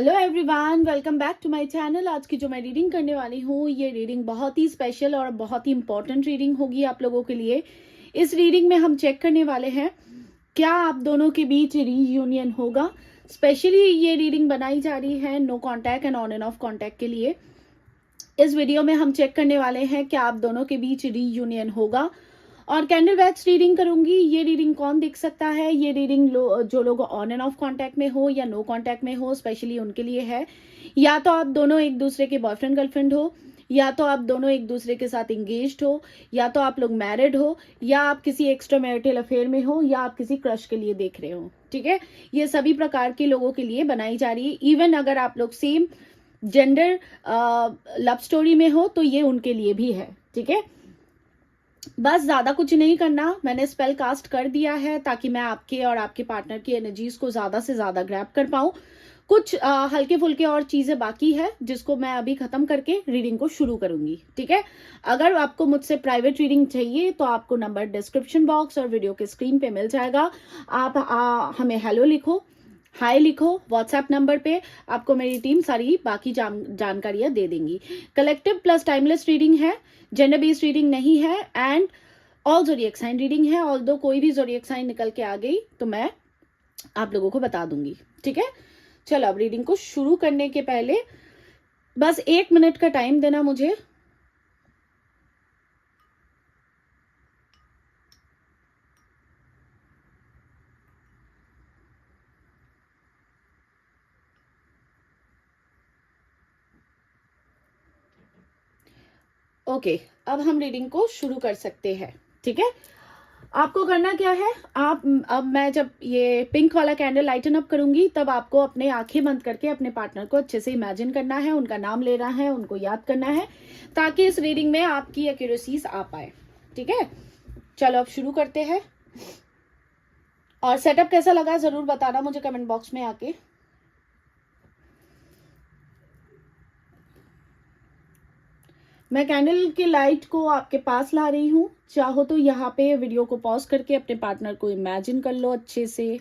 Hello everyone, welcome back to my channel. आज की जो मैं रीडिंग करने वाली हूँ, ये रीडिंग बहुत ही स्पेशल और बहुत ही इम्पोर्टेंट रीडिंग होगी आप लोगों के लिए। इस रीडिंग में हम चेक करने वाले हैं क्या आप दोनों के बीच रीयूनियन होगा। स्पेशली ये रीडिंग बनाई जा रही है no contact and on and off contact के लिए। इस वीडियो में हम चेक करने वाले हैं क्या आप दोनों के बीच रीयूनियन होगा और कैंडल बैच रीडिंग करूंगी। ये रीडिंग कौन देख सकता है? ये रीडिंग जो लोग ऑन एंड ऑफ कांटेक्ट में हो या नो कांटेक्ट में हो, स्पेशली उनके लिए है। या तो आप दोनों एक दूसरे के बॉयफ्रेंड गर्लफ्रेंड हो, या तो आप दोनों एक दूसरे के साथ इंगेज्ड हो, या तो आप लोग मैरिड हो, या आप किसी एक्स्ट्रा मैरिटल अफेयर में हो, या आप किसी क्रश के लिए देख रहे हो। ठीक है, ये सभी प्रकार के लोगों के लिए बनाई जा रही है। इवन अगर आप लोग सेम जेंडर लव स्टोरी में हो तो ये उनके लिए भी है। ठीक है, बस ज्यादा कुछ नहीं करना, मैंने स्पेल कास्ट कर दिया है ताकि मैं आपके और आपके पार्टनर की एनर्जीज को ज्यादा से ज्यादा ग्रैब कर पाऊं। कुछ हल्के फुल्के और चीजें बाकी है जिसको मैं अभी खत्म करके रीडिंग को शुरू करूंगी। ठीक है, अगर आपको मुझसे प्राइवेट रीडिंग चाहिए तो आपको नंबर डिस्क्रिप्शन बॉक्स और वीडियो के स्क्रीन पे मिल जाएगा। आप हमें हेलो लिखो, हाय लिखो, व्हाट्सएप नंबर पे आपको मेरी टीम सारी बाकी जानकारियां दे देंगी। कलेक्टिव प्लस टाइमलेस रीडिंग है, जेंडर बेस्ड रीडिंग नहीं है and all zodiac sign reading है। ऑल्दो कोई भी ज़ोडिएक साइन निकल के आ गई तो मैं आप लोगों को बता दूंगी। ठीक है, चलो अब रीडिंग को शुरू करने के पहले बस 1 मिनट का टाइम देना मुझे। ओके, अब हम रीडिंग को शुरू कर सकते हैं। ठीक है, आपको करना क्या है, अब मैं जब ये पिंक वाला कैंडल लाइटन अप करूंगी तब आपको अपने आंखें बंद करके अपने पार्टनर को अच्छे से इमेजिन करना है, उनका नाम लेना है, उनको याद करना है ताकि इस रीडिंग में आपकी एक्यूरेसीज आ पाए। ठीक है, चलो अब शुरू करते हैं। और सेटअप कैसा लगा जरूर बताना मुझे कमेंट बॉक्स में आके। मैं कैंडल की लाइट को आपके पास ला रही हूँ। चाहो तो यहाँ पे वीडियो को पॉज करके अपने पार्टनर को इमेजिन कर लो, अच्छे से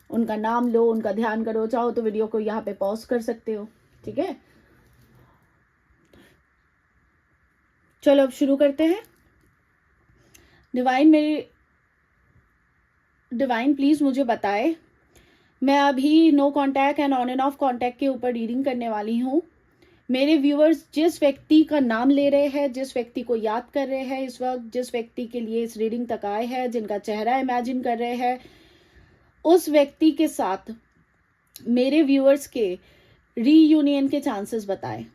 उनका नाम लो, उनका ध्यान करो। चाहो तो वीडियो को यहाँ पे पॉज कर सकते हो। ठीक है, चलो अब शुरू करते हैं। डिवाइन प्लीज मुझे बताए, मैं अभी no contact and on and off contact के ऊपर रीडिंग करने वाली हूँ। मेरे व्यूअर्स जिस व्यक्ति का नाम ले रहे हैं, जिस व्यक्ति को याद कर रहे हैं इस वक्त, जिस व्यक्ति के लिए इस रीडिंग तक आए हैं, जिनका चेहरा इमेजिन कर रहे हैं, उस व्यक्ति के साथ मेरे व्यूअर्स के रीयूनियन के चांसेस बताएं।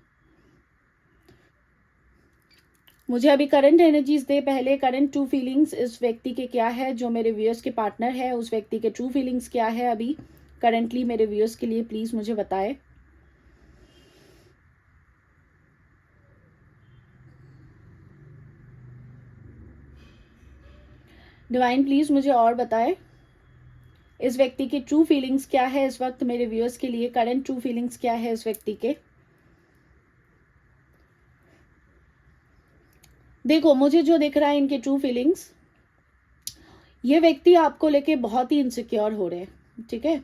मुझे अभी करंट एनर्जीज दे। पहले करंट ट्रू फीलिंग्स इस व्यक्ति के क्या है, जो मेरे व्यूअर्स के पार्टनर है उस व्यक्ति के ट्रू फीलिंग्स क्या है अभी करंटली मेरे व्यूअर्स के लिए, प्लीज मुझे बताएं। डिवाइन प्लीज मुझे और बताएं इस व्यक्ति की ट्रू फीलिंग्स क्या है इस वक्त मेरे व्यूअर्स के लिए, करंट ट्रू फीलिंग्स क्या है इस व्यक्ति के। देखो मुझे जो दिख रहा है इनके ट्रू फीलिंग्स, ये व्यक्ति आपको लेके बहुत ही इनसिक्योर हो रहे हैं। ठीक है,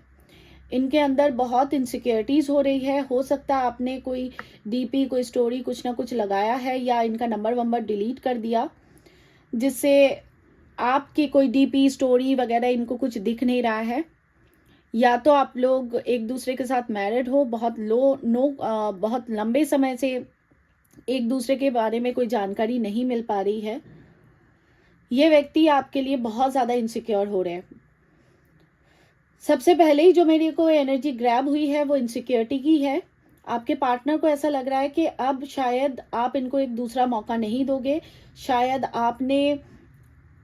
इनके अंदर बहुत इनसिक्योरिटीज हो रही है। हो सकता है आपने कोई डीपी, कोई स्टोरी कुछ ना कुछ लगाया है या इनका नंबर वंबर डिलीट कर दिया जिससे आपकी कोई डीपी स्टोरी वगैरह इनको कुछ दिख नहीं रहा है। या तो आप लोग एक दूसरे के साथ मैरिड हो, बहुत लंबे समय से एक दूसरे के बारे में कोई जानकारी नहीं मिल पा रही है। ये व्यक्ति आपके लिए बहुत ज्यादा इनसिक्योर हो रहे हैं। सबसे पहले ही जो मेरे को एनर्जी ग्रैब हुई है वो इनसिक्योरिटी की है। आपके पार्टनर को ऐसा लग रहा है कि अब शायद आप इनको एक दूसरा मौका नहीं दोगे, शायद आपने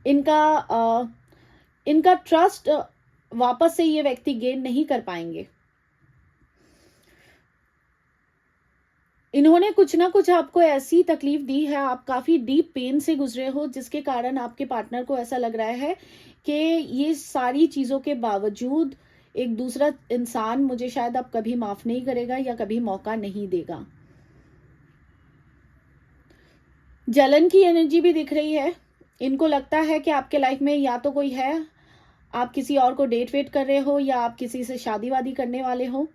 इनका ट्रस्ट वापस से ये व्यक्ति गेन नहीं कर पाएंगे। इन्होंने कुछ ना कुछ आपको ऐसी तकलीफ दी है, आप काफी डीप पेन से गुजरे हो जिसके कारण आपके पार्टनर को ऐसा लग रहा है कि ये सारी चीजों के बावजूद एक दूसरा इंसान मुझे शायद अब कभी माफ नहीं करेगा या कभी मौका नहीं देगा। जलन की एनर्जी भी दिख रही है। इनको लगता है कि आपके लाइफ में या तो कोई है, आप किसी और को डेट वेट कर रहे हो, या आप किसी से शादी वादी करने वाले हो,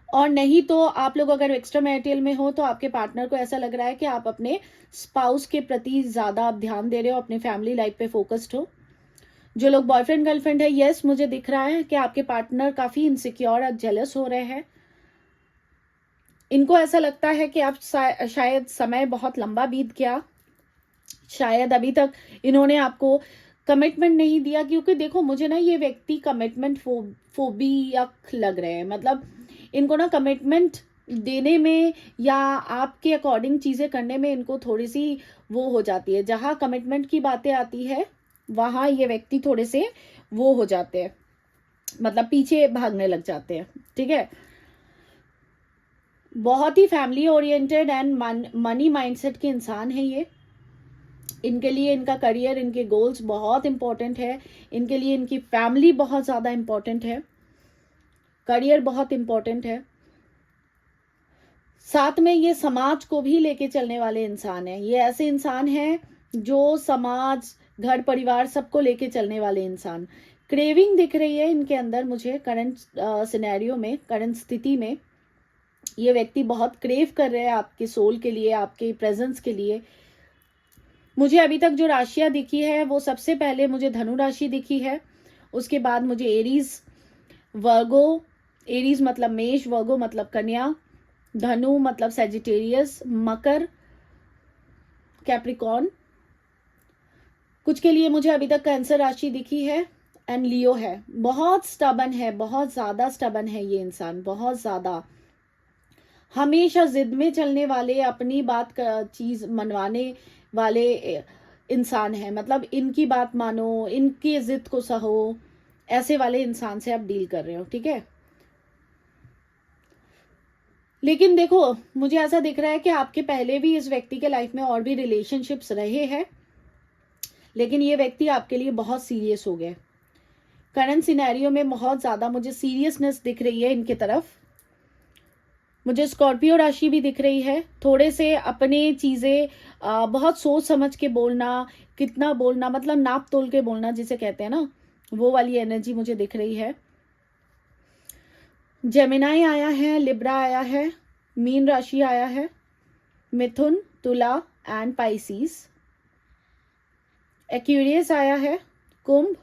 और नहीं तो आप लोग अगर एक्स्ट्रा मैरिटल में हो तो आपके पार्टनर को ऐसा लग रहा है कि आप अपने स्पाउस के प्रति ज़्यादा आप ध्यान दे रहे हो, अपने फैमिली लाइफ पे फोकस्ड हो। जो लोग बॉयफ्रेंड गर्लफ्रेंड है, यस मुझे दिख रहा है कि आपके पार्टनर काफ़ी इनसिक्योर और जेलस हो रहे हैं। इनको ऐसा लगता है कि आप शायद समय बहुत लंबा बीत गया, शायद अभी तक इन्होंने आपको कमिटमेंट नहीं दिया, क्योंकि देखो मुझे ना ये व्यक्ति कमिटमेंट फोबियक लग रहे हैं। मतलब इनको ना कमिटमेंट देने में या आपके अकॉर्डिंग चीज़ें करने में इनको थोड़ी सी वो हो जाती है। जहाँ कमिटमेंट की बातें आती है वहाँ ये व्यक्ति थोड़े से वो हो जाते हैं, मतलब पीछे भागने लग जाते हैं। ठीक है, बहुत ही family oriented and money mindset के इंसान है ये। इनके लिए इनका करियर, इनके गोल्स बहुत इंपॉर्टेंट है। इनके लिए इनकी फैमिली बहुत ज़्यादा इंपॉर्टेंट है, करियर बहुत इंपॉर्टेंट है। साथ में ये समाज को भी लेके चलने वाले इंसान हैं। ये ऐसे इंसान हैं जो समाज, घर परिवार सबको लेके चलने वाले इंसान। क्रेविंग दिख रही है इनके अंदर मुझे करंट सिनेरियो में, करंट स्थिति में। ये व्यक्ति बहुत क्रेव कर रहे हैं आपके सोल के लिए, आपके प्रेजेंस के लिए। मुझे अभी तक जो राशियां दिखी है वो सबसे पहले मुझे धनु राशि दिखी है, उसके बाद मुझे एरीज, वर्गो, एरीज मतलब मेष, वर्गो मतलब कन्या, धनु मतलब सैजिटेरियस, मकर, कैप्रिकॉर्न। कुछ के लिए मुझे अभी तक कैंसर राशि दिखी है एंड लियो है। बहुत स्टबन है, बहुत ज़्यादा स्टबन है ये इंसान, बहुत ज़्यादा। हमेशा जिद में चलने वाले, अपनी बात का चीज़ मनवाने वाले इंसान है। मतलब इनकी बात मानो, इनकी जिद को सहो, ऐसे वाले इंसान से आप डील कर रहे हो। ठीक है, लेकिन देखो मुझे ऐसा दिख रहा है कि आपके पहले भी इस व्यक्ति के लाइफ में और भी रिलेशनशिप्स रहे हैं, लेकिन ये व्यक्ति आपके लिए बहुत सीरियस हो गए। करंट सिनेरियो में बहुत ज़्यादा मुझे सीरियसनेस दिख रही है इनके तरफ। मुझे स्कॉर्पियो राशि भी दिख रही है। थोड़े से अपने चीज़ें बहुत सोच समझ के बोलना, कितना बोलना, मतलब नाप तोल के बोलना जिसे कहते हैं ना, वो वाली एनर्जी मुझे दिख रही है। जेमिनाई आया है, लिब्रा आया है, मीन राशि आया है, मिथुन, तुला एंड पाइसीस, एक्वेरियस आया है, कुंभ।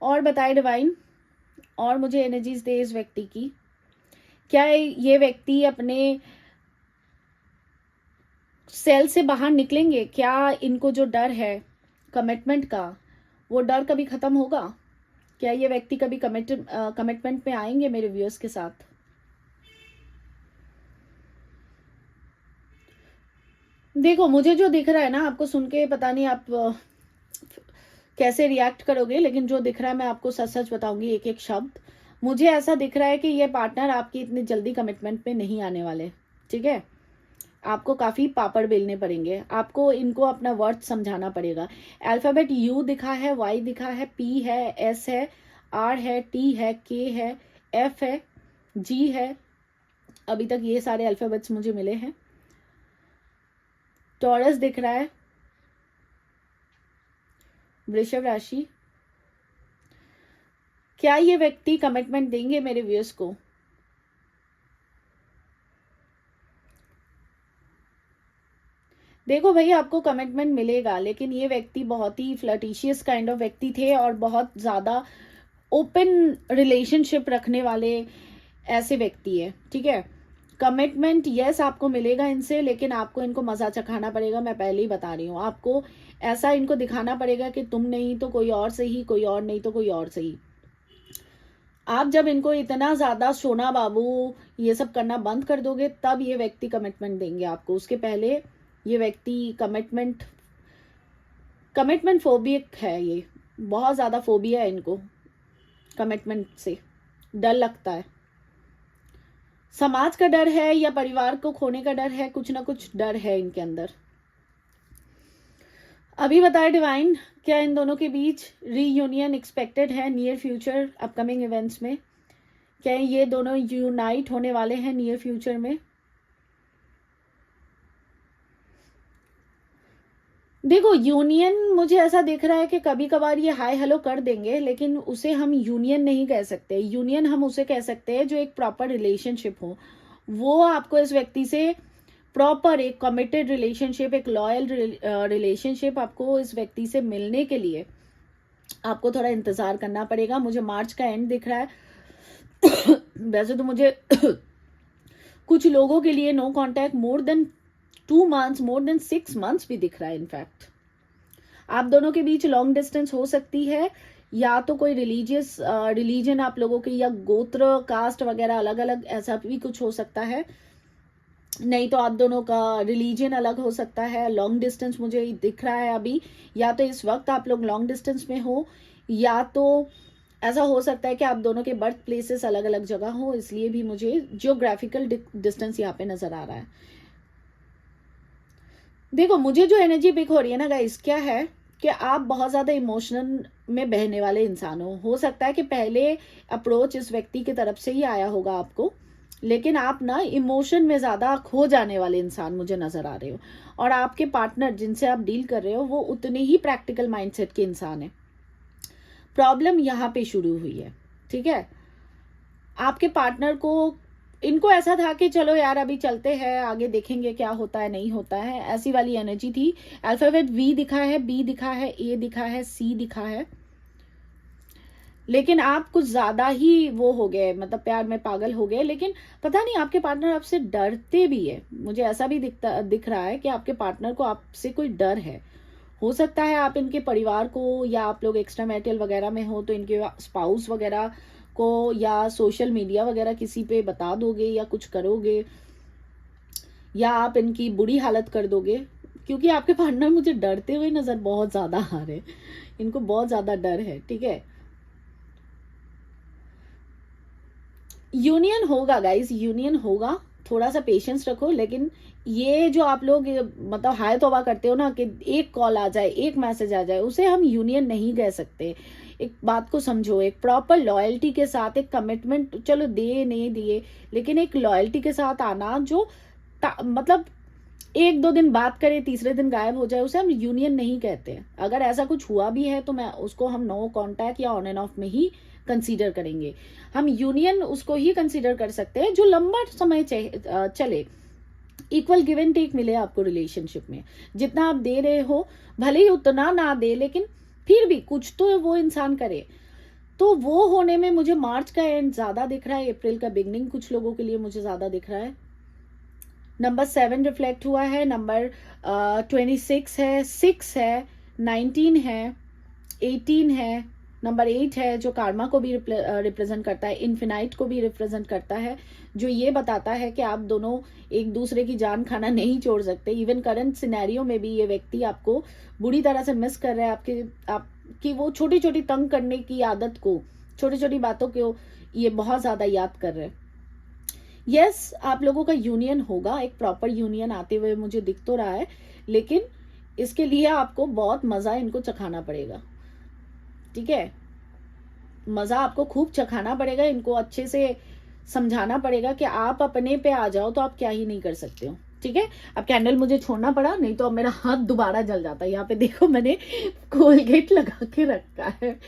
और बताए डिवाइन, और मुझे एनर्जीज दे इस व्यक्ति की। क्या ये व्यक्ति अपने सेल से बाहर निकलेंगे? क्या इनको जो डर है कमिटमेंट का, वो डर कभी खत्म होगा? क्या ये व्यक्ति कभी कमिटमेंट में आएंगे मेरे व्यूअर्स के साथ? देखो मुझे जो दिख रहा है ना, आपको सुन के पता नहीं आप कैसे रिएक्ट करोगे, लेकिन जो दिख रहा है मैं आपको सच सच बताऊंगी, एक एक शब्द। मुझे ऐसा दिख रहा है कि ये पार्टनर आपकी इतनी जल्दी कमिटमेंट पे नहीं आने वाले। ठीक है, आपको काफ़ी पापड़ बेलने पड़ेंगे, आपको इनको अपना वर्थ समझाना पड़ेगा। अल्फ़ाबेट यू दिखा है, वाई दिखा है, पी है, एस है, आर है, टी है, के है, एफ है, जी है। अभी तक ये सारे अल्फ़ाबेट्स मुझे मिले हैं। टॉरस दिख रहा है, वृषभ राशि। क्या ये व्यक्ति कमिटमेंट देंगे मेरे व्यूअर्स को? देखो भाई, आपको कमिटमेंट मिलेगा, लेकिन ये व्यक्ति बहुत ही फ्लर्टिशियस काइंड ऑफ व्यक्ति थे और बहुत ज़्यादा ओपन रिलेशनशिप रखने वाले ऐसे व्यक्ति है। ठीक है, कमिटमेंट यस आपको मिलेगा इनसे, लेकिन आपको इनको मज़ा चखाना पड़ेगा। मैं पहले ही बता रही हूँ, आपको ऐसा इनको दिखाना पड़ेगा कि तुम नहीं तो कोई और सही, कोई और नहीं तो कोई और सही। आप जब इनको इतना ज़्यादा सोना बाबू ये सब करना बंद कर दोगे, तब ये व्यक्ति कमिटमेंट देंगे आपको। उसके पहले ये व्यक्ति कमिटमेंट फोबिक है। ये बहुत ज़्यादा फोबिया है इनको, कमिटमेंट से डर लगता है। समाज का डर है या परिवार को खोने का डर है, कुछ ना कुछ डर है इनके अंदर। अभी बताए डिवाइन, क्या इन दोनों के बीच रीयूनियन एक्सपेक्टेड है नियर फ्यूचर, अपकमिंग इवेंट्स में? क्या ये दोनों यूनाइट होने वाले हैं नियर फ्यूचर में? देखो, यूनियन मुझे ऐसा दिख रहा है कि कभी कभार ये हाय हेलो कर देंगे, लेकिन उसे हम यूनियन नहीं कह सकते। यूनियन हम उसे कह सकते हैं जो एक प्रॉपर रिलेशनशिप हो। वो आपको इस व्यक्ति से प्रॉपर एक कमिटेड रिलेशनशिप, एक लॉयल रिलेशनशिप आपको इस व्यक्ति से मिलने के लिए आपको थोड़ा इंतजार करना पड़ेगा। मुझे मार्च का एंड दिख रहा है। वैसे तो मुझे कुछ लोगों के लिए no contact more than 2 months, more than 6 months भी दिख रहा है। इनफैक्ट आप दोनों के बीच लॉन्ग डिस्टेंस हो सकती है, या तो कोई रिलीजियस रिलीजन आप लोगों की, या गोत्र कास्ट वगैरह अलग अलग, ऐसा भी कुछ हो सकता है। नहीं तो आप दोनों का रिलीजन अलग हो सकता है। लॉन्ग डिस्टेंस मुझे दिख रहा है अभी, या तो इस वक्त आप लोग लॉन्ग डिस्टेंस में हो, या तो ऐसा हो सकता है कि आप दोनों के बर्थ प्लेसेस अलग अलग जगह हो, इसलिए भी मुझे जियोग्राफिकल डिस्टेंस यहाँ पे नजर आ रहा है। देखो, मुझे जो एनर्जी पिक हो रही है ना गाइस, क्या है कि आप बहुत ज्यादा इमोशनल में बहने वाले इंसान हो सकता है कि पहले अप्रोच इस व्यक्ति की तरफ से ही आया होगा आपको, लेकिन आप ना इमोशन में ज्यादा खो जाने वाले इंसान मुझे नजर आ रहे हो। और आपके पार्टनर जिनसे आप डील कर रहे हो वो उतने ही प्रैक्टिकल माइंडसेट के इंसान है। प्रॉब्लम यहाँ पे शुरू हुई है, ठीक है। आपके पार्टनर को, इनको ऐसा था कि चलो यार अभी चलते हैं, आगे देखेंगे क्या होता है नहीं होता है, ऐसी वाली एनर्जी थी। अल्फाबेट वी दिखा है, बी दिखा है, ए दिखा है, सी दिखा है, लेकिन आप कुछ ज्यादा ही वो हो गए, मतलब प्यार में पागल हो गए। लेकिन पता नहीं आपके पार्टनर आपसे डरते भी है, मुझे ऐसा भी दिख रहा है कि आपके पार्टनर को आपसे कोई डर है। हो सकता है आप इनके परिवार को, या आप लोग एक्स्ट्रा मैरिटल वगैरह में हो तो इनके स्पाउस वगैरह को, या सोशल मीडिया वगैरह किसी पे बता दोगे, या कुछ करोगे, या आप इनकी बुरी हालत कर दोगे, क्योंकि आपके पार्टनर मुझे डरते हुए नजर बहुत ज्यादा आ रहे, इनको बहुत ज्यादा डर है, ठीक है। यूनियन होगा गाइस, यूनियन होगा, थोड़ा सा पेशेंस रखो। लेकिन ये जो आप लोग मतलब हाय तौबा करते हो ना कि एक कॉल आ जाए, एक मैसेज आ जाए, उसे हम यूनियन नहीं कह सकते। एक बात को समझो, एक प्रॉपर लॉयल्टी के साथ एक कमिटमेंट, चलो दे नहीं दिए, लेकिन एक लॉयल्टी के साथ आना जो मतलब 1-2 दिन बात करे, तीसरे दिन गायब हो जाए, उसे हम यूनियन नहीं कहते। अगर ऐसा कुछ हुआ भी है तो मैं उसको हम नो कॉन्टैक्ट या ऑन एंड ऑफ में ही कंसीडर करेंगे। हम यूनियन उसको ही कंसीडर कर सकते हैं जो लंबा समय चले, इक्वल गिव एंड टेक मिले आपको रिलेशनशिप में। जितना आप दे रहे हो, भले ही उतना ना दे, लेकिन फिर भी कुछ तो वो इंसान करे। तो वो होने में मुझे मार्च का एंड ज्यादा दिख रहा है, अप्रैल का बिगनिंग कुछ लोगों के लिए मुझे ज्यादा दिख रहा है। नंबर 7 रिफ्लेक्ट हुआ है, नंबर 26 है, 6 है, 19 है, 18 है, नंबर 8 है जो कार्मा को भी रिप्रेजेंट करता है, इन्फिनाइट को भी रिप्रेजेंट करता है, जो ये बताता है कि आप दोनों एक दूसरे की जान खाना नहीं छोड़ सकते। इवन करंट सिनेरियो में भी ये व्यक्ति आपको बुरी तरह से मिस कर रहा है। आपकी वो छोटी छोटी तंग करने की आदत को, छोटी छोटी बातों को ये बहुत ज्यादा याद कर रहे हैं। यस, आप लोगों का यूनियन होगा, एक प्रॉपर यूनियन आते हुए मुझे दिख तो रहा है, लेकिन इसके लिए आपको बहुत मजा इनको चखाना पड़ेगा, ठीक है। मजा आपको खूब चखाना पड़ेगा, इनको अच्छे से समझाना पड़ेगा कि आप अपने पे आ जाओ तो आप क्या ही नहीं कर सकते हो, ठीक है। अब कैंडल मुझे छोड़ना पड़ा, नहीं तो अब मेरा हाथ दोबारा जल जाता है। यहाँ पे देखो मैंने कोलगेट लगा के रखा है,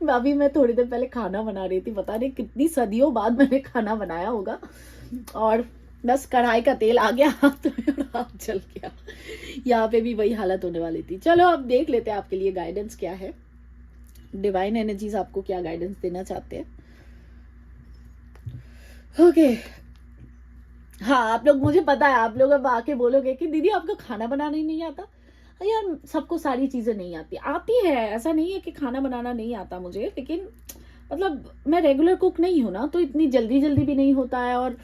अभी मैं थोड़ी देर पहले खाना बना रही थी, पता नहीं कितनी सदियों बाद मैंने खाना बनाया होगा, और बस कढ़ाई का तेल आ गया हाथ में और हाथ जल गया। यहाँ पे भी वही हालत होने वाली थी। चलो अब देख लेते हैं आपके लिए गाइडेंस क्या है, डिवाइन एनर्जीज आपको क्या गाइडेंस देना चाहते हैं। ओके हाँ, आप लोग, मुझे पता है आप लोग अब आके बोलोगे कि दीदी आपको खाना बनाना ही नहीं आता। यार सबको सारी चीजें नहीं आती है, ऐसा नहीं है कि खाना बनाना नहीं आता मुझे, लेकिन मतलब मैं रेगुलर कुक नहीं हूं ना, तो इतनी जल्दी जल्दी भी नहीं होता है, और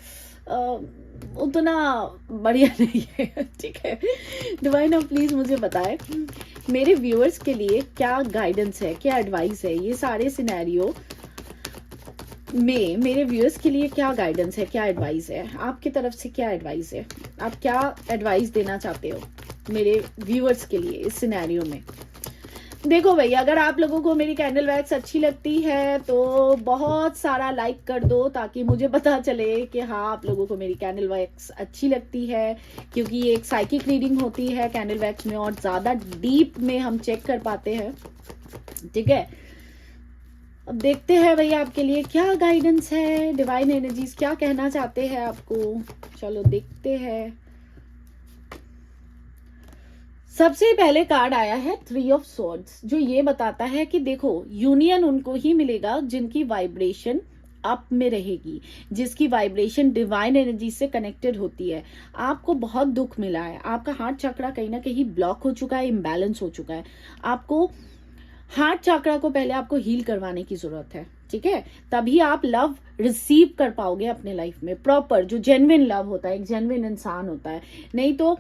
उतना बढ़िया नहीं है, ठीक है। डिवाइन आप प्लीज मुझे बताएं मेरे व्यूअर्स के लिए क्या गाइडेंस है, क्या एडवाइस है, ये सारे सिनेरियो में मेरे व्यूअर्स के लिए क्या गाइडेंस है, क्या एडवाइस है, आपकी तरफ से क्या एडवाइस है, आप क्या एडवाइस देना चाहते हो मेरे व्यूअर्स के लिए इस सिनेरियो में। देखो भाई, अगर आप लोगों को मेरी कैंडल वैक्स अच्छी लगती है तो बहुत सारा लाइक कर दो, ताकि मुझे पता चले कि हाँ आप लोगों को मेरी कैंडल वैक्स अच्छी लगती है, क्योंकि ये एक साइकिक रीडिंग होती है कैंडल वैक्स में और ज़्यादा डीप में हम चेक कर पाते हैं। ठीक है, अब देखते हैं भाई आपके लिए क्या गाइडेंस है, डिवाइन एनर्जीज क्या कहना चाहते हैं आपको। चलो देखते हैं। सबसे पहले कार्ड आया है 3 ऑफ सॉर्ड्स, जो ये बताता है कि देखो यूनियन उनको ही मिलेगा जिनकी वाइब्रेशन अप में रहेगी, जिसकी वाइब्रेशन डिवाइन एनर्जी से कनेक्टेड होती है। आपको बहुत दुख मिला है, आपका हार्ट चक्रा कहीं ना कहीं ब्लॉक हो चुका है, इम्बैलेंस हो चुका है। आपको हार्ट चक्रा को पहले आपको हील करवाने की जरूरत है। ठीक है, तभी आप लव रिसीव कर पाओगे अपने लाइफ में प्रॉपर, जो जेन्युइन लव होता है, एक जेन्युइन इंसान होता है। नहीं तो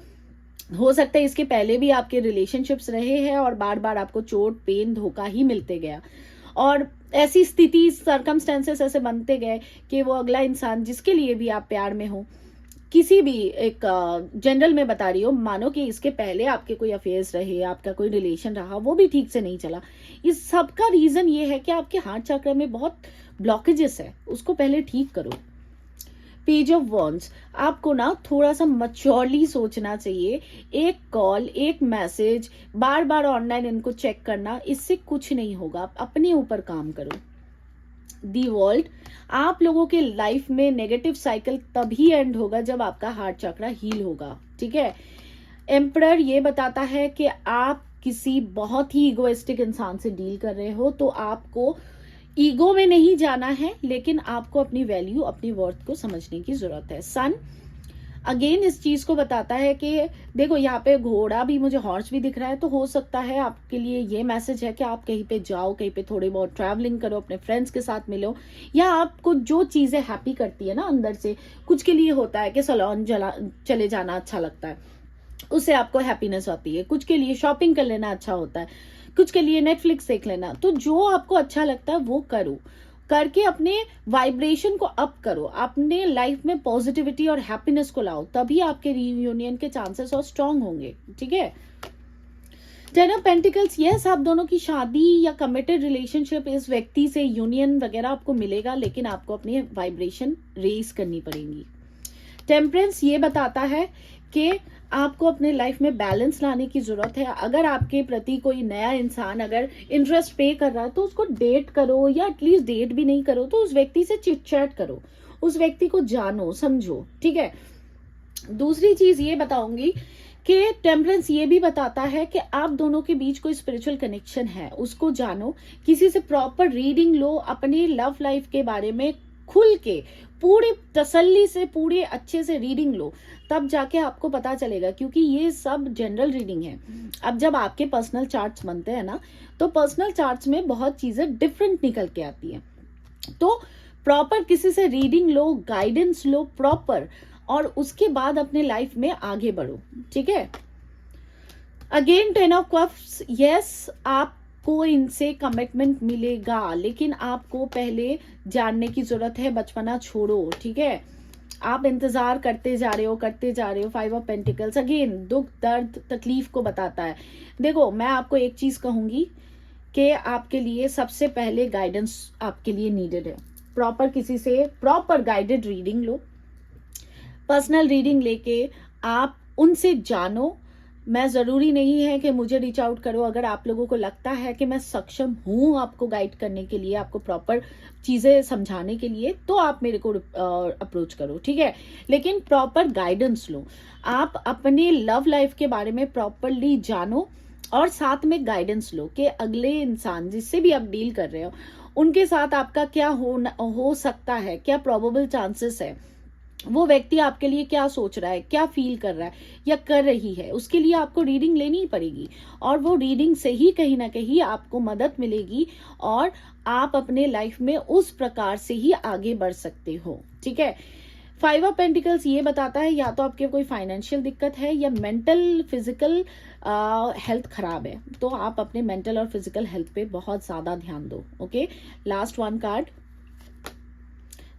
हो सकता है इसके पहले भी आपके रिलेशनशिप्स रहे हैं और बार बार आपको चोट, पेन, धोखा ही मिलते गया, और ऐसी स्थिति, सर्कमस्टेंसेस ऐसे बनते गए कि वो अगला इंसान जिसके लिए भी आप प्यार में हो, किसी भी एक जनरल में बता रही हो, मानो कि इसके पहले आपके कोई अफेयर्स रहे, आपका कोई रिलेशन रहा, वो भी ठीक से नहीं चला। इस सब का रीजन ये है कि आपके हार्ट चक्र में बहुत ब्लॉकेजेस है, उसको पहले ठीक करो। पेज ऑफ वॉन्ड्स, आपको ना थोड़ा सा मच्योरली सोचना चाहिए। एक कॉल, एक मैसेज, बार बार ऑनलाइन इनको चेक करना, इससे कुछ नहीं होगा। आप अपने ऊपर काम करो। दी वर्ल्ड, आप लोगों के लाइफ में नेगेटिव साइकिल तभी एंड होगा जब आपका हार्ट चक्रा हील होगा। ठीक है, एम्परर ये बताता है कि आप किसी बहुत ही इगोइस्टिक इंसान से डील कर रहे हो, तो आपको ईगो में नहीं जाना है, लेकिन आपको अपनी वैल्यू, अपनी वर्थ को समझने की जरूरत है। सन अगेन इस चीज को बताता है कि देखो यहाँ पे घोड़ा भी, मुझे हॉर्स भी दिख रहा है, तो हो सकता है आपके लिए ये मैसेज है कि आप कहीं पे जाओ, कहीं पे थोड़ी बहुत ट्रैवलिंग करो, अपने फ्रेंड्स के साथ मिलो, या आपको जो चीजें हैप्पी करती है ना अंदर से, कुछ के लिए होता है कि सैलून चले जाना अच्छा लगता है, उससे आपको हैप्पीनेस आती है। कुछ के लिए शॉपिंग कर लेना अच्छा होता है, कुछ के लिए नेटफ्लिक्स देख लेना। तो जो आपको अच्छा लगता है वो करो, करके अपने वाइब्रेशन को अप करो, अपने लाइफ में पॉजिटिविटी और हैप्पीनेस को लाओ, तभी आपके रीयूनियन के चांसेस और स्ट्रांग होंगे। ठीक है, 10 ऑफ पेंटिकल्स, यस आप दोनों की शादी या कमिटेड रिलेशनशिप, इस व्यक्ति से यूनियन वगैरह आपको मिलेगा, लेकिन आपको अपनी वाइब्रेशन रेज करनी पड़ेगी। टेम्परेंस ये बताता है कि आपको अपने लाइफ में बैलेंस लाने की जरूरत है। अगर आपके प्रति कोई नया इंसान अगर इंटरेस्ट पे कर रहा है तो उसको डेट करो, या एटलीस्ट डेट भी नहीं करो तो उस व्यक्ति से चिट चैट करो, उस व्यक्ति को जानो, समझो। ठीक है, दूसरी चीज ये बताऊंगी कि टेम्परेंस ये भी बताता है कि आप दोनों के बीच कोई स्पिरिचुअल कनेक्शन है, उसको जानो, किसी से प्रॉपर रीडिंग लो, अपने लव लाइफ के बारे में खुल के पूरी तसल्ली से, पूरे अच्छे से रीडिंग लो, तब जाके आपको पता चलेगा। क्योंकि ये सब जनरल रीडिंग है। अब जब आपके पर्सनल चार्ट्स बनते हैं ना, तो पर्सनल चार्ट्स में बहुत चीजें डिफरेंट निकल के आती हैं। तो प्रॉपर किसी से रीडिंग लो, गाइडेंस लो प्रॉपर, और उसके बाद अपने लाइफ में आगे बढ़ो। ठीक है, अगेन 10 ऑफ कप्स, यस आपको इनसे कमिटमेंट मिलेगा, लेकिन आपको पहले जानने की जरूरत है, बचपना छोड़ो। ठीक है, आप इंतजार करते जा रहे हो, करते जा रहे हो। 5 ऑफ पेंटिकल्स अगेन दुख, दर्द, तकलीफ को बताता है। देखो मैं आपको एक चीज कहूंगी कि आपके लिए सबसे पहले गाइडेंस आपके लिए नीडेड है। प्रॉपर किसी से प्रॉपर गाइडेड रीडिंग लो, पर्सनल रीडिंग लेके आप उनसे जानो। मैं जरूरी नहीं है कि मुझे रीच आउट करो। अगर आप लोगों को लगता है कि मैं सक्षम हूं आपको गाइड करने के लिए, आपको प्रॉपर चीजें समझाने के लिए, तो आप मेरे को अप्रोच करो। ठीक है, लेकिन प्रॉपर गाइडेंस लो, आप अपने लव लाइफ के बारे में प्रॉपरली जानो, और साथ में गाइडेंस लो कि अगले इंसान जिससे भी आप डील कर रहे हो उनके साथ आपका क्या हो सकता है, क्या प्रोबेबल चांसेस है, वो व्यक्ति आपके लिए क्या सोच रहा है, क्या फील कर रहा है या कर रही है, उसके लिए आपको रीडिंग लेनी ही पड़ेगी। और वो रीडिंग से ही कहीं ना कहीं आपको मदद मिलेगी, और आप अपने लाइफ में उस प्रकार से ही आगे बढ़ सकते हो। ठीक है, 5 ऑफ पेंटिकल्स ये बताता है या तो आपके कोई फाइनेंशियल दिक्कत है, या मेंटल फिजिकल हेल्थ खराब है, तो आप अपने मेंटल और फिजिकल हेल्थ पे बहुत ज्यादा ध्यान दो। Okay, last one card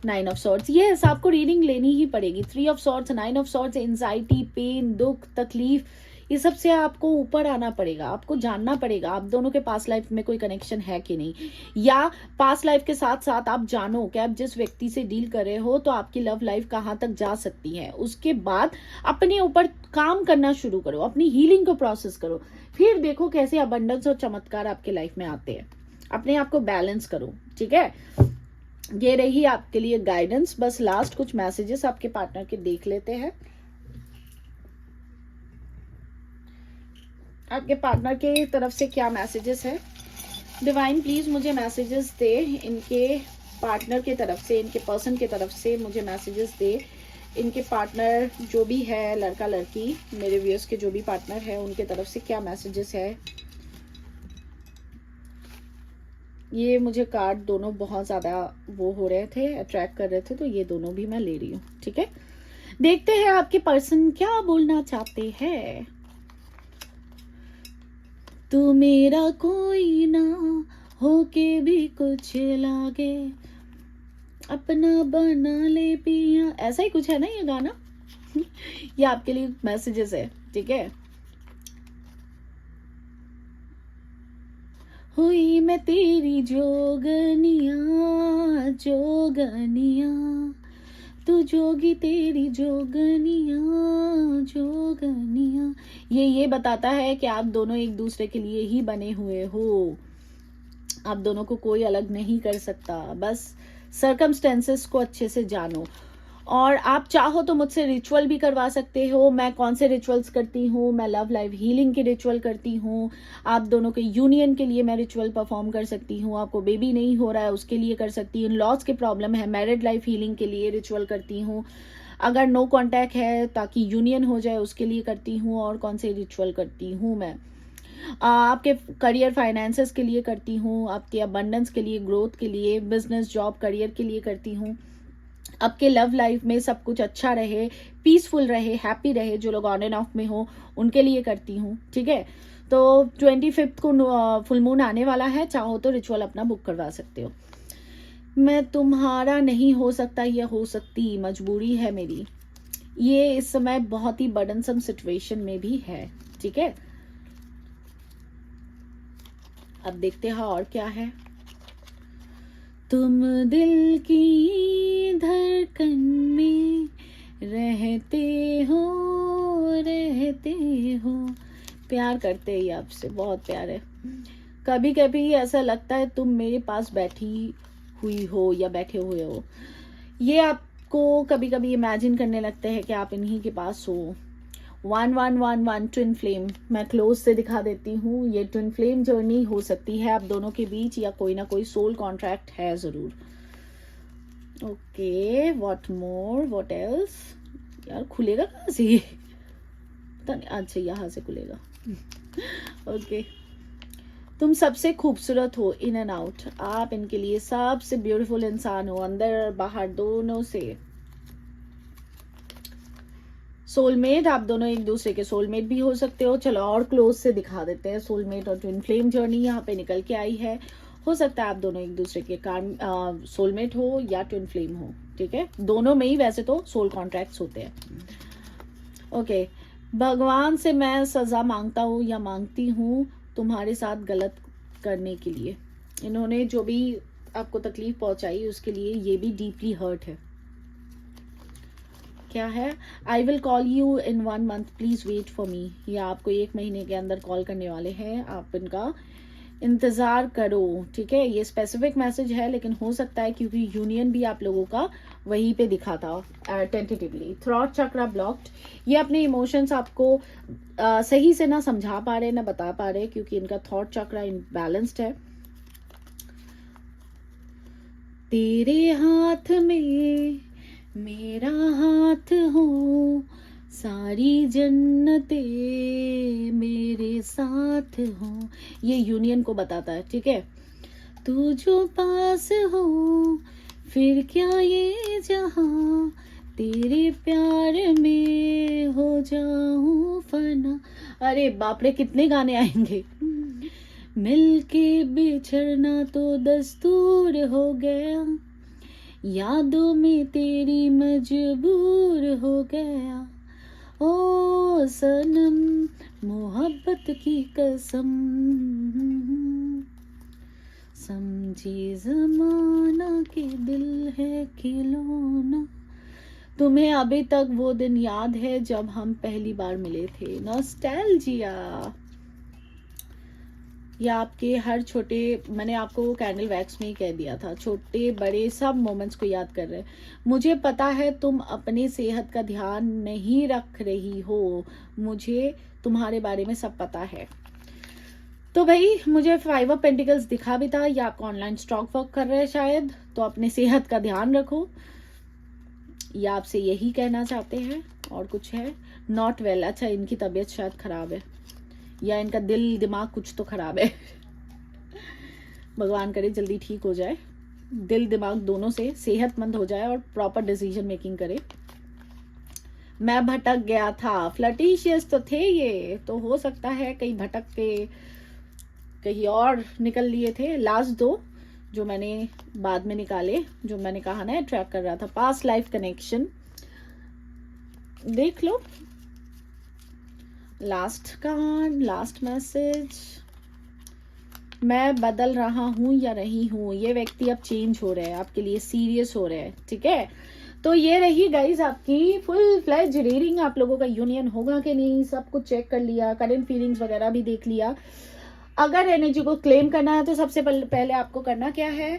9 of swords, yes आपको रीडिंग लेनी ही पड़ेगी। 3 of swords, 9 of swords, anxiety, pain, दुख, तकलीफ, इस सब से आपको ऊपर आना पड़ेगा, आपको जानना पड़ेगा आप दोनों के पास्ट लाइफ में कोई कनेक्शन है कि नहीं, या पास्ट लाइफ के साथ साथ आप जानो कि आप जिस व्यक्ति से डील कर रहे हो तो आपकी लव लाइफ कहाँ तक जा सकती है। उसके बाद अपने ऊपर काम करना शुरू करो, अपनी हीलिंग को प्रोसेस करो, फिर देखो कैसे अबंडेंस और चमत्कार आपके लाइफ में आते हैं। अपने आप को बैलेंस करो, ठीक है। ये रही आपके लिए गाइडेंस। बस लास्ट कुछ मैसेजेस आपके पार्टनर के देख लेते हैं। आपके पार्टनर के तरफ से क्या मैसेजेस है? डिवाइन प्लीज मुझे मैसेजेस दे, इनके पार्टनर के तरफ से, इनके पर्सन के तरफ से मुझे मैसेजेस दे। इनके पार्टनर जो भी है, लड़का लड़की, मेरे व्यूअर्स के जो भी पार्टनर है उनके तरफ से क्या मैसेजेस है। ये मुझे कार्ड दोनों बहुत ज्यादा वो हो रहे थे, अट्रैक्ट कर रहे थे, तो ये दोनों भी मैं ले रही हूँ, ठीक है। देखते हैं आपके पर्सन क्या बोलना चाहते हैं। तू मेरा कोई ना होके भी कुछ लागे, अपना बना ले पिया, ऐसा ही कुछ है ना ये गाना। ये आपके लिए मैसेजेस है, ठीक है। हुई मैं तेरी जोगनिया जोगनिया, तू जोगी तेरी जोगनिया जोगनिया। ये बताता है कि आप दोनों एक दूसरे के लिए ही बने हुए हो, आप दोनों को कोई अलग नहीं कर सकता। बस सर्कमस्टेंसेस को अच्छे से जानो, और आप चाहो तो मुझसे रिचुअल भी करवा सकते हो। मैं कौन से रिचुअल्स करती हूँ? मैं लव लाइफ हीलिंग के रिचुअल करती हूँ, आप दोनों के यूनियन के लिए मैं रिचुअल परफॉर्म कर सकती हूँ, आपको बेबी नहीं हो रहा है उसके लिए कर सकती हूँ, लॉस के प्रॉब्लम है मैरिड लाइफ हीलिंग के लिए रिचुअल करती हूँ, अगर नो कॉन्टैक्ट है ताकि यूनियन हो जाए उसके लिए करती हूँ। और कौन से रिचुअल करती हूँ मैं? आपके करियर फाइनेंसेस के लिए करती हूँ, आपके अबंडेंस के लिए, ग्रोथ के लिए, बिजनेस जॉब करियर के लिए करती हूँ, आपके लव लाइफ में सब कुछ अच्छा रहे, पीसफुल रहे, हैप्पी रहे, जो लोग ऑन एंड ऑफ में हो उनके लिए करती हूँ, ठीक है। तो 25 को फुल मून आने वाला है, चाहो तो रिचुअल अपना बुक करवा सकते हो। मैं तुम्हारा नहीं हो सकता या हो सकती, मजबूरी है मेरी, ये इस समय बहुत ही बर्डनसम सिचुएशन में भी है, ठीक है। अब देखते हैं और क्या है। तुम दिल की धड़कन में रहते हो, प्यार करते ही आपसे, बहुत प्यार है। कभी कभी ऐसा लगता है तुम मेरे पास बैठी हुई हो या बैठे हुए हो, ये आपको कभी कभी इमेजिन करने लगते हैं कि आप इन्हीं के पास हो। 1111 ट्विन फ्लेम मैं क्लोज से दिखा देती हूँ। ये ट्विन फ्लेम जर्नी हो सकती है आप दोनों के बीच, या कोई ना कोई सोल कॉन्ट्रैक्ट है जरूर। Okay, what more, what else? यार खुलेगा कहाँ से ये? पता नहीं, अच्छा यहाँ से खुलेगा। ओके, तुम सबसे खूबसूरत हो इन एंड आउट, आप इनके लिए सबसे ब्यूटीफुल इंसान हो, अंदर और बाहर दोनों से। सोलमेट, आप दोनों एक दूसरे के सोलमेट भी हो सकते हो। चलो और क्लोज से दिखा देते हैं। सोलमेट और ट्विन फ्लेम जर्नी यहाँ पे निकल के आई है। हो सकता है आप दोनों एक दूसरे के सोलमेट हो या ट्विन फ्लेम हो, ठीक है। दोनों में ही वैसे तो सोल कॉन्ट्रैक्ट्स होते हैं। ओके, भगवान से मैं सजा मांगता हूँ या मांगती हूँ तुम्हारे साथ गलत करने के लिए। इन्होंने जो भी आपको तकलीफ पहुंचाई उसके लिए ये भी डीपली हर्ट है। क्या है? I will call you in 1 month, please wait for me. ये आपको 1 महीने के अंदर कॉल करने वाले हैं, आप इनका इंतजार करो, ठीक है। ये स्पेसिफिक मैसेज है, लेकिन हो सकता है क्योंकि यूनियन भी आप लोगों का वहीं पे दिखा था टेंटेटिवली। थ्रॉट चक्रा ब्लॉक्ड, ये अपने इमोशंस आपको सही से ना समझा पा रहे ना बता पा रहे, क्योंकि इनका थॉट चक्रा इनबैलेंस्ड है। तेरे हाथ में मेरा हाथ हो, सारी जन्नतें मेरे साथ हो, ये यूनियन को बताता है, ठीक है। तू जो पास हो फिर क्या ये जहां, तेरे प्यार में हो जाऊं फना। अरे बाप रे, कितने गाने आएंगे। मिलके बिछड़ना तो दस्तूर हो गया, यादों में तेरी मजबूर हो गया, ओ सनम मोहब्बत की कसम, समझे ज़माना के दिल है खिलौना। तुम्हें अभी तक वो दिन याद है जब हम पहली बार मिले थे। नॉस्टैल्जिया। या आपके हर छोटे, मैंने आपको कैंडल वैक्स में ही कह दिया था, छोटे बड़े सब मोमेंट्स को याद कर रहे हैं। मुझे पता है तुम अपनी सेहत का ध्यान नहीं रख रही हो, मुझे तुम्हारे बारे में सब पता है। तो भाई मुझे 5 ऑफ पेंटिकल्स दिखा भी था, या आप ऑनलाइन स्टॉक वर्क कर रहे हैं शायद, तो अपनी सेहत का ध्यान रखो, या आपसे यही कहना चाहते हैं। और कुछ है, नॉट वेल। अच्छा, इनकी तबीयत शायद खराब है, या इनका दिल दिमाग कुछ तो खराब है। भगवान करे जल्दी ठीक हो जाए, दिल दिमाग दोनों से सेहतमंद हो जाए और प्रॉपर डिसीजन मेकिंग करे। मैं भटक गया था, फ्लर्टिशियस तो थे ये, तो हो सकता है कहीं भटक के कहीं और निकल लिए थे। लास्ट 2 जो मैंने बाद में निकाले, जो मैंने कहा ना ट्रैक कर रहा था, पास्ट लाइफ कनेक्शन, देख लो। लास्ट कार्ड, लास्ट मैसेज, मैं बदल रहा हूं या रही हूं। ये व्यक्ति अब चेंज हो रहे हैं, आपके लिए सीरियस हो रहे हैं, ठीक है। तो ये रही गाइज आपकी फुल फ्लेज रीडिंग। आप लोगों का यूनियन होगा कि नहीं, सब कुछ चेक कर लिया, करंट फीलिंग्स वगैरह भी देख लिया। अगर एनर्जी को क्लेम करना है तो सबसे पहले आपको करना क्या है,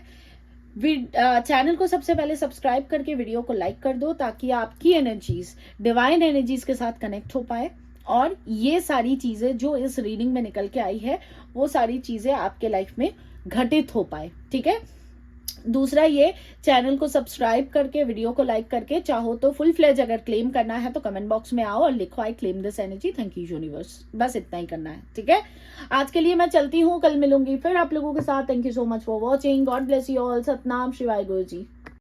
चैनल को सबसे पहले सब्सक्राइब करके वीडियो को लाइक कर दो, ताकि आपकी एनर्जीज डिवाइन एनर्जीज के साथ कनेक्ट हो पाए, और ये सारी चीजें जो इस रीडिंग में निकल के आई है वो सारी चीजें आपके लाइफ में घटित हो पाए, ठीक है। दूसरा, ये चैनल को सब्सक्राइब करके वीडियो को लाइक करके, चाहो तो फुल फ्लेज अगर क्लेम करना है तो कमेंट बॉक्स में आओ और लिखो I claim this energy, thank you universe. बस इतना ही करना है, ठीक है। आज के लिए मैं चलती हूँ, कल मिलूंगी फिर आप लोगों के साथ। Thank you so much for watching, God bless you all. Satnam शिवाय गुरु जी।